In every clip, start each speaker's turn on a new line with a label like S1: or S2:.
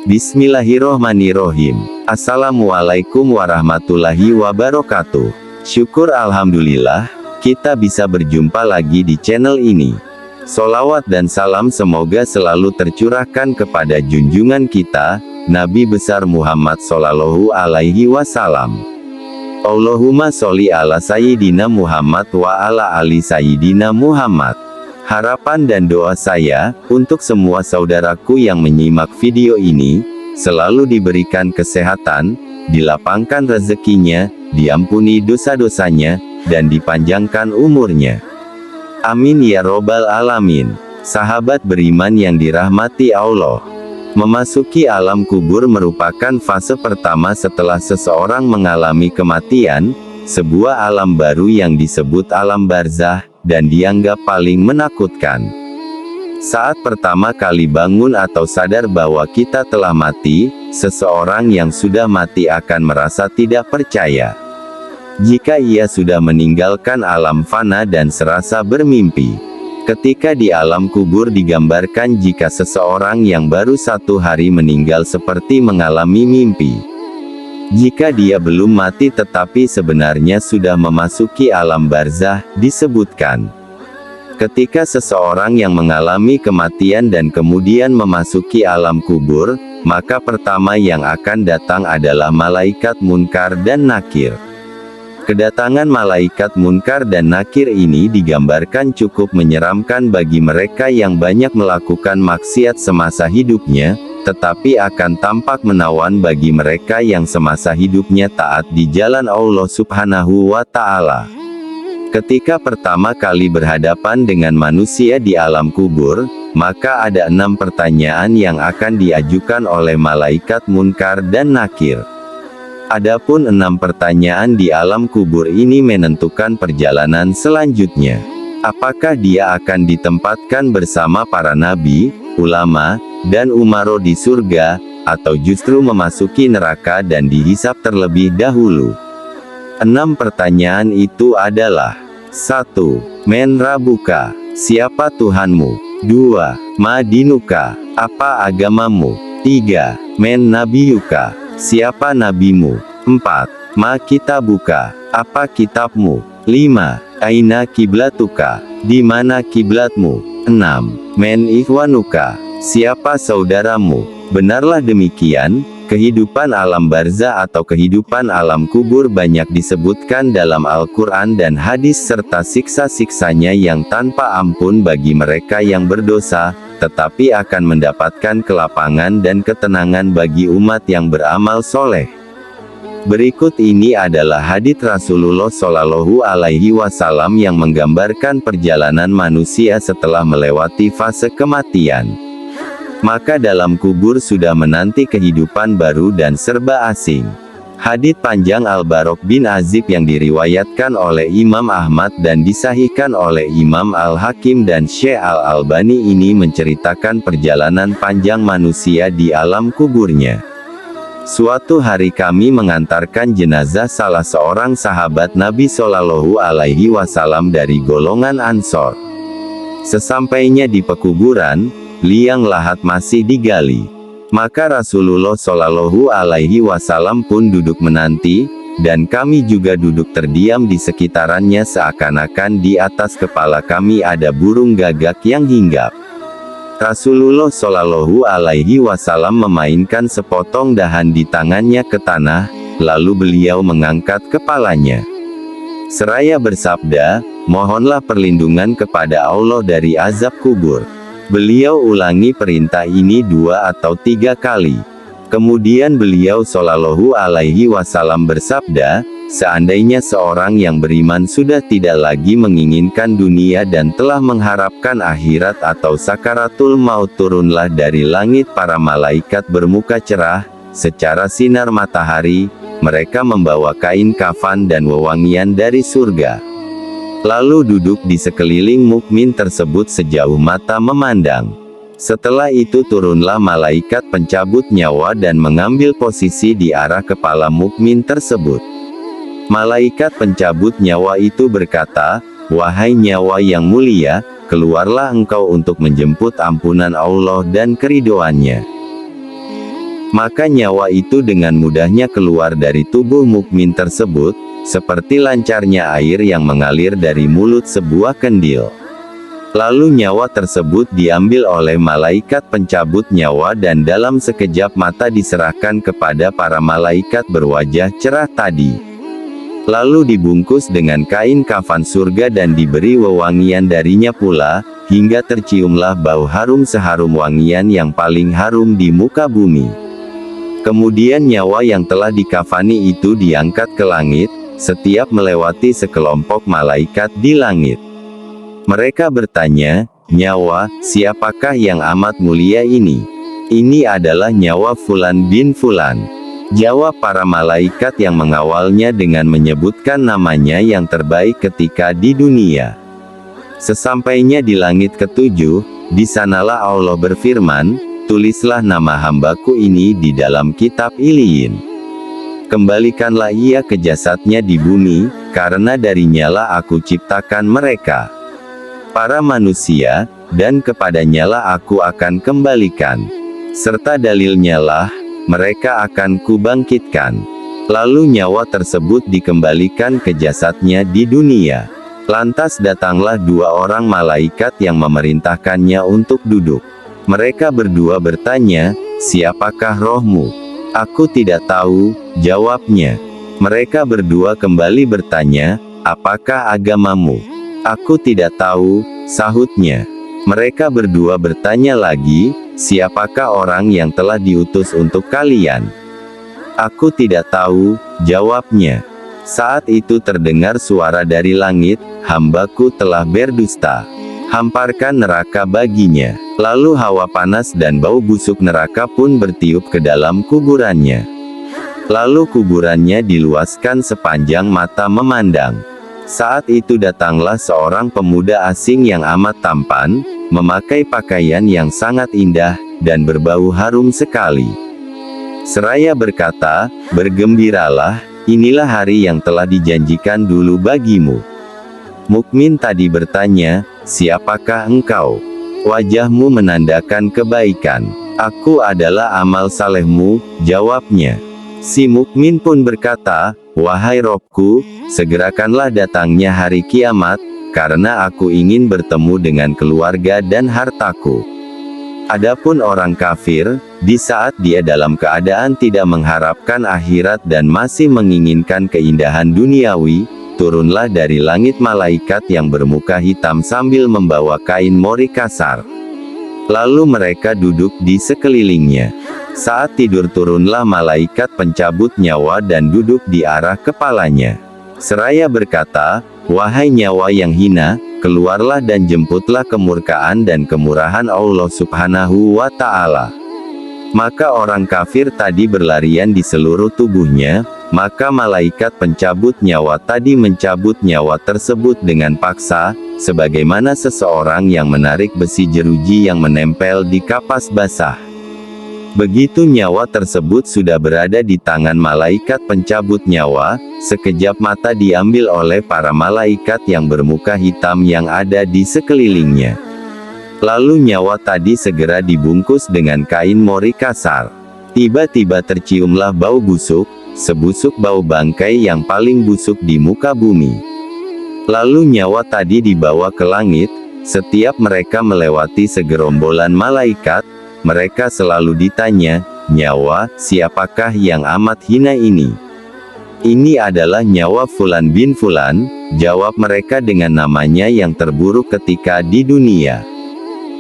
S1: Bismillahirrohmanirrohim. Assalamualaikum warahmatullahi wabarakatuh. Syukur alhamdulillah, kita bisa berjumpa lagi di channel ini. Sholawat dan salam semoga selalu tercurahkan kepada junjungan kita, Nabi besar Muhammad Sallallahu Alaihi Wasallam. Allahumma sholli ala Sayyidina Muhammad wa ala ali Sayyidina Muhammad. Harapan dan doa saya, untuk semua saudaraku yang menyimak video ini, selalu diberikan kesehatan, dilapangkan rezekinya, diampuni dosa-dosanya, dan dipanjangkan umurnya. Amin ya robbal alamin. Sahabat beriman yang dirahmati Allah. Memasuki alam kubur merupakan fase pertama setelah seseorang mengalami kematian, sebuah alam baru yang disebut alam barzah, dan dianggap paling menakutkan. Saat pertama kali bangun atau sadar bahwa kita telah mati, seseorang yang sudah mati akan merasa tidak percaya. Jika ia sudah meninggalkan alam fana dan serasa bermimpi. Ketika di alam kubur digambarkan jika seseorang yang baru 1 hari meninggal seperti mengalami mimpi. Jika dia belum mati tetapi sebenarnya sudah memasuki alam barzah, disebutkan. Ketika seseorang yang mengalami kematian dan kemudian memasuki alam kubur, maka pertama yang akan datang adalah malaikat munkar dan nakir. Kedatangan malaikat munkar dan nakir ini digambarkan cukup menyeramkan bagi mereka yang banyak melakukan maksiat semasa hidupnya, tetapi akan tampak menawan bagi mereka yang semasa hidupnya taat di jalan Allah Subhanahu wa Ta'ala. Ketika pertama kali berhadapan dengan manusia di alam kubur, maka ada 6 pertanyaan yang akan diajukan oleh malaikat munkar dan nakir. Adapun 6 pertanyaan di alam kubur ini menentukan perjalanan selanjutnya. Apakah dia akan ditempatkan bersama para nabi, ulama, dan umaro di surga, atau justru memasuki neraka dan dihisap terlebih dahulu? 6 pertanyaan itu adalah: 1. Men rabuka? Siapa Tuhanmu? 2. Ma dinuka? Apa agamamu? 3. Men nabiyuka? Siapa nabimu? 4. Ma kitabuka? Apa kitabmu? 5. Aina kiblatuka? Di mana kiblatmu? 6. Men ikhwanuka? Siapa saudaramu? Benarlah demikian, kehidupan alam barzah atau kehidupan alam kubur banyak disebutkan dalam Al-Quran dan hadis serta siksa-siksanya yang tanpa ampun bagi mereka yang berdosa, tetapi akan mendapatkan kelapangan dan ketenangan bagi umat yang beramal soleh. Berikut ini adalah hadits Rasulullah Shallallahu Alaihi Wasallam yang menggambarkan perjalanan manusia setelah melewati fase kematian. Maka dalam kubur sudah menanti kehidupan baru dan serba asing. Hadits panjang Al-Barok bin Azib yang diriwayatkan oleh Imam Ahmad dan disahihkan oleh Imam Al-Hakim dan Syekh Al-Albani ini menceritakan perjalanan panjang manusia di alam kuburnya. Suatu hari kami mengantarkan jenazah salah seorang sahabat Nabi Shallallahu Alaihi Wasallam dari golongan Ansor. Sesampainya di pekuburan, liang lahat masih digali. Maka Rasulullah Shallallahu Alaihi Wasallam pun duduk menanti, dan kami juga duduk terdiam di sekitarannya seakan-akan di atas kepala kami ada burung gagak yang hinggap. Rasulullah Shallallahu Alaihi Wasallam memainkan sepotong dahan di tangannya ke tanah, lalu beliau mengangkat kepalanya. Seraya bersabda, mohonlah perlindungan kepada Allah dari azab kubur. Beliau ulangi perintah ini 2 atau 3 kali. Kemudian beliau Shallallahu Alaihi Wasallam bersabda, seandainya seorang yang beriman sudah tidak lagi menginginkan dunia dan telah mengharapkan akhirat atau sakaratul maut, turunlah dari langit para malaikat bermuka cerah, secara sinar matahari, mereka membawa kain kafan dan wewangian dari surga. Lalu duduk di sekeliling mukmin tersebut sejauh mata memandang. Setelah itu turunlah malaikat pencabut nyawa dan mengambil posisi di arah kepala mukmin tersebut. Malaikat pencabut nyawa itu berkata, "Wahai nyawa yang mulia, keluarlah engkau untuk menjemput ampunan Allah dan keridhoannya. Maka nyawa itu dengan mudahnya keluar dari tubuh mukmin tersebut, seperti lancarnya air yang mengalir dari mulut sebuah kendil. Lalu nyawa tersebut diambil oleh malaikat pencabut nyawa dan dalam sekejap mata diserahkan kepada para malaikat berwajah cerah tadi. Lalu dibungkus dengan kain kafan surga dan diberi wewangian darinya pula, hingga terciumlah bau harum seharum wangian yang paling harum di muka bumi. Kemudian nyawa yang telah dikafani itu diangkat ke langit, setiap melewati sekelompok malaikat di langit. Mereka bertanya, "Nyawa, siapakah yang amat mulia ini?" "Ini adalah nyawa Fulan bin Fulan," jawab para malaikat yang mengawalnya dengan menyebutkan namanya yang terbaik ketika di dunia. Sesampainya di langit ketujuh, di sanalah Allah berfirman, "Tulislah nama hambaku ini di dalam kitab Iliyin. Kembalikanlah ia ke jasadnya di bumi, karena darinyalah aku ciptakan mereka, para manusia, dan kepadanyalah aku akan kembalikan. Serta dalilnya lah, mereka akan kubangkitkan." Lalu nyawa tersebut dikembalikan ke jasadnya di dunia. Lantas datanglah dua orang malaikat yang memerintahkannya untuk duduk. Mereka berdua bertanya, "Siapakah rohmu?" "Aku tidak tahu," jawabnya. Mereka berdua kembali bertanya, "Apakah agamamu?" "Aku tidak tahu," sahutnya. Mereka berdua bertanya lagi, "Siapakah orang yang telah diutus untuk kalian?" "Aku tidak tahu," jawabnya. Saat itu terdengar suara dari langit, "Hambaku telah berdusta. Hamparkan neraka baginya." Lalu hawa panas dan bau busuk neraka pun bertiup ke dalam kuburannya. Lalu kuburannya diluaskan sepanjang mata memandang. Saat itu datanglah seorang pemuda asing yang amat tampan, memakai pakaian yang sangat indah, dan berbau harum sekali. Seraya berkata, "Bergembiralah, inilah hari yang telah dijanjikan dulu bagimu." Mukmin tadi bertanya, "Siapakah engkau?" "Wajahmu menandakan kebaikan." "Aku adalah amal salehmu," jawabnya. Si mukmin pun berkata, "Wahai Robku, segerakanlah datangnya hari kiamat, karena aku ingin bertemu dengan keluarga dan hartaku." Adapun orang kafir, di saat dia dalam keadaan tidak mengharapkan akhirat dan masih menginginkan keindahan duniawi, turunlah dari langit malaikat yang bermuka hitam sambil membawa kain mori kasar. Lalu mereka duduk di sekelilingnya. Saat tidur turunlah malaikat pencabut nyawa dan duduk di arah kepalanya. Seraya berkata, "Wahai nyawa yang hina, keluarlah dan jemputlah kemurkaan dan kemurahan Allah Subhanahu wa Ta'ala." Maka orang kafir tadi berlarian di seluruh tubuhnya, maka malaikat pencabut nyawa tadi mencabut nyawa tersebut dengan paksa, sebagaimana seseorang yang menarik besi jeruji yang menempel di kapas basah. Begitu nyawa tersebut sudah berada di tangan malaikat pencabut nyawa, sekejap mata diambil oleh para malaikat yang bermuka hitam yang ada di sekelilingnya. Lalu nyawa tadi segera dibungkus dengan kain mori kasar. Tiba-tiba terciumlah bau busuk, sebusuk bau bangkai yang paling busuk di muka bumi. Lalu nyawa tadi dibawa ke langit. Setiap mereka melewati segerombolan malaikat, mereka selalu ditanya, "Nyawa, siapakah yang amat hina ini?" "Ini adalah nyawa Fulan bin Fulan," jawab mereka dengan namanya yang terburuk ketika di dunia.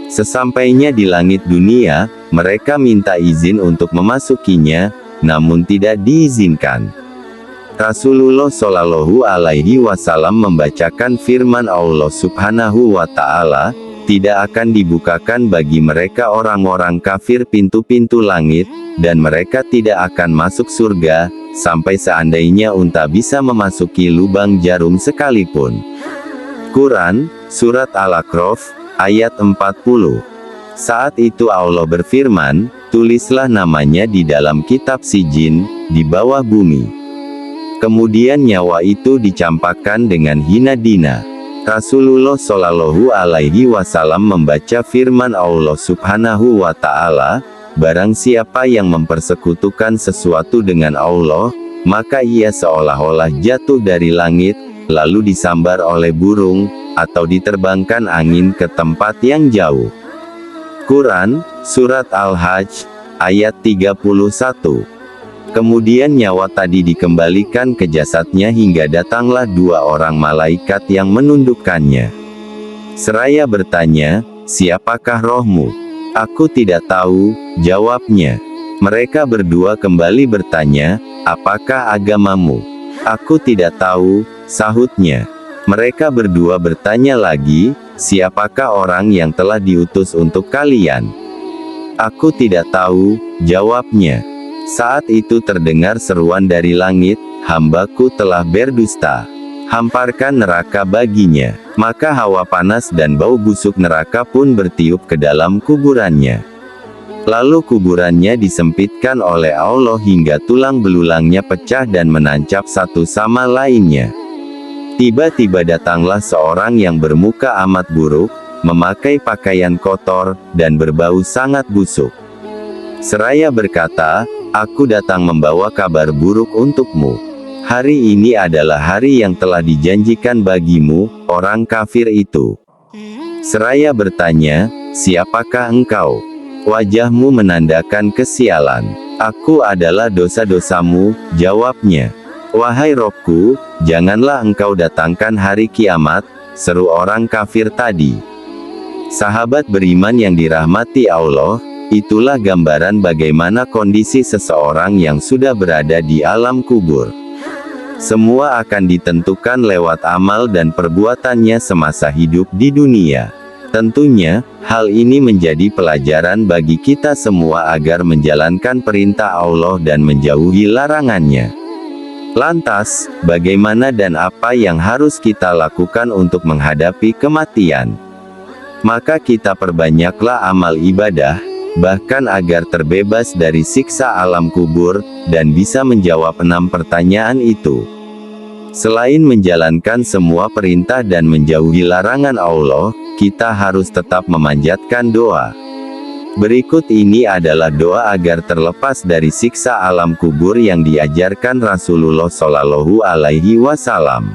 S1: Sesampainya di langit dunia, mereka minta izin untuk memasukinya, namun tidak diizinkan. Rasulullah Shallallahu Alaihi Wasallam membacakan firman Allah Subhanahu wa Ta'ala, "Tidak akan dibukakan bagi mereka orang-orang kafir pintu-pintu langit, dan mereka tidak akan masuk surga, sampai seandainya unta bisa memasuki lubang jarum sekalipun." Quran, Surat Al-A'raf, ayat 40. Saat itu Allah berfirman, "Tulislah namanya di dalam kitab Sijin, di bawah bumi." Kemudian nyawa itu dicampakkan dengan hina dina. Rasulullah Shallallahu Alaihi Wasallam membaca firman Allah Subhanahu wa Ta'ala, "Barang siapa yang mempersekutukan sesuatu dengan Allah, maka ia seolah-olah jatuh dari langit, lalu disambar oleh burung, atau diterbangkan angin ke tempat yang jauh." Quran, Surat Al-Hajj, ayat 31. Kemudian nyawa tadi dikembalikan ke jasadnya hingga datanglah 2 orang malaikat yang menundukkannya. Seraya bertanya, "Siapakah rohmu?" "Aku tidak tahu," jawabnya. Mereka berdua kembali bertanya, "Apakah agamamu?" "Aku tidak tahu," sahutnya. Mereka berdua bertanya lagi, "Siapakah orang yang telah diutus untuk kalian?" "Aku tidak tahu," jawabnya. Saat itu terdengar seruan dari langit, "Hambaku telah berdusta. Hamparkan neraka baginya." Maka hawa panas dan bau busuk neraka pun bertiup ke dalam kuburannya. Lalu kuburannya disempitkan oleh Allah hingga tulang belulangnya pecah dan menancap satu sama lainnya. Tiba-tiba datanglah seorang yang bermuka amat buruk, memakai pakaian kotor, dan berbau sangat busuk. Seraya berkata, "Aku datang membawa kabar buruk untukmu. Hari ini adalah hari yang telah dijanjikan bagimu, orang kafir itu." Seraya bertanya, "Siapakah engkau?" "Wajahmu menandakan kesialan." "Aku adalah dosa-dosamu," jawabnya. "Wahai Robku, janganlah engkau datangkan hari kiamat," seru orang kafir tadi. Sahabat beriman yang dirahmati Allah, itulah gambaran bagaimana kondisi seseorang yang sudah berada di alam kubur. Semua akan ditentukan lewat amal dan perbuatannya semasa hidup di dunia. Tentunya, hal ini menjadi pelajaran bagi kita semua agar menjalankan perintah Allah dan menjauhi larangannya. Lantas, bagaimana dan apa yang harus kita lakukan untuk menghadapi kematian? Maka kita perbanyaklah amal ibadah, bahkan agar terbebas dari siksa alam kubur, dan bisa menjawab 6 pertanyaan itu. Selain menjalankan semua perintah dan menjauhi larangan Allah, kita harus tetap memanjatkan doa. Berikut ini adalah doa agar terlepas dari siksa alam kubur yang diajarkan Rasulullah Shallallahu Alaihi Wasallam.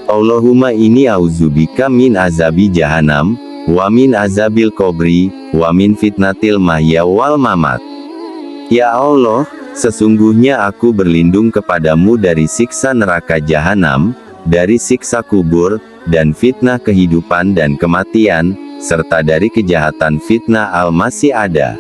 S1: Allahumma inni auzubika min azabi jahannam, wa min azabil qabri, wa min fitnatil mahya wal mamat. Ya Allah, sesungguhnya aku berlindung kepadamu dari siksa neraka jahanam, dari siksa kubur, dan fitnah kehidupan dan kematian, serta dari kejahatan fitnah al-masih ada.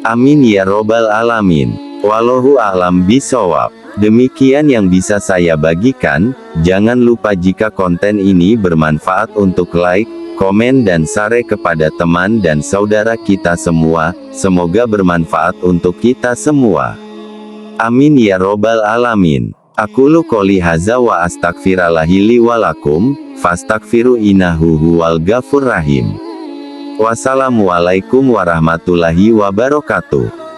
S1: Amin ya robbal alamin. Wallahu a'lam bishawab. Demikian yang bisa saya bagikan. Jangan lupa jika konten ini bermanfaat untuk like, komen dan share kepada teman dan saudara kita semua. Semoga bermanfaat untuk kita semua. Amin ya robbal alamin. Aqulu qouli hadza wa astaghfirullahi li wa lakum, fastaghfiru innahu huwal ghafurur rahim. Wassalamualaikum warahmatullahi wabarakatuh.